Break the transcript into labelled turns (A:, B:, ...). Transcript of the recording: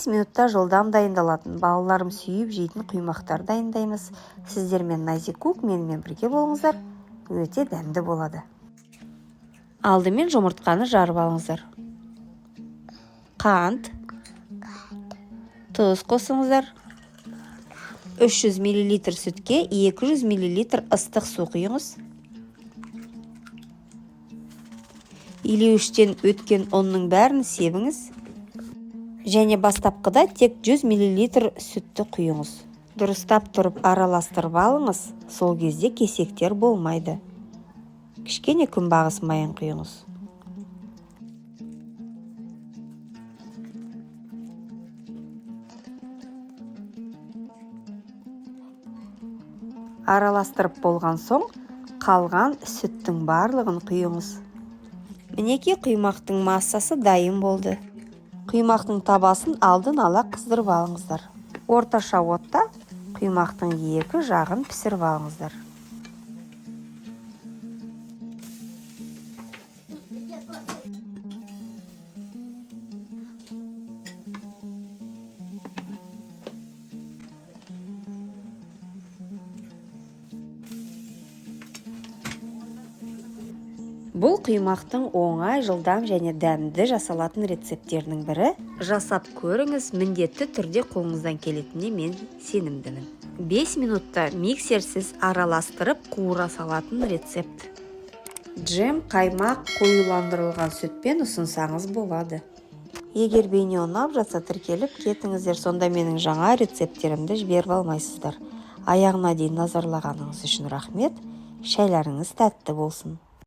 A: 5 минутта жылдам дайындалатын, балаларым сүйіп жейтін құймақтар дайындаймыз. Сіздермен Назикук менімен бірге болыңыздар. Өте дәмді болады. Алдымен жұмыртқаны жарып алыңыздар. Қант, тұз қосыңыздар. 300 мл сүтке 200 мл ыстық су құйыңыз. Илеуіштен өткен ұнның бәрін себіңіз. Және бастапқыда тек 100 мл сүтті құйыңыз. Дұрыстап тұрып араластырып алыңыз. Сол кезде кесектер болмайды. Кішкене күнбағыс майын құйыңыз. Араластырып болған соң, қалған сүттің барлығын құйыңыз. Мінеки құймақтың массасы дайын болды. Құймақтың табасын алдын ала қыздырып алыңыздар. Орташа отта құймақтың екі жағын пісіріп алыңыздар. Бұл құймақтың оңай, жылдам және дәмді жасалатын рецепттерінің бірі. Жасап көріңіз, міндетті түрде қолыңыздан келетініне мен сенімдімін. 5 минутта миксерсіз араластырып қуыра салатын рецепт. Джем, қаймақ, қоюландырылған сүтпен ұсынсаңыз болады. Егер бейне ұнап жатса тіркеліп кетіңіздер, сонда менің жаңа рецепттерімді жіберіп алмайсыздар. Аяғына дейін назарлағаныңыз үшін рахмет. Шайларыңыз тәтті болсын.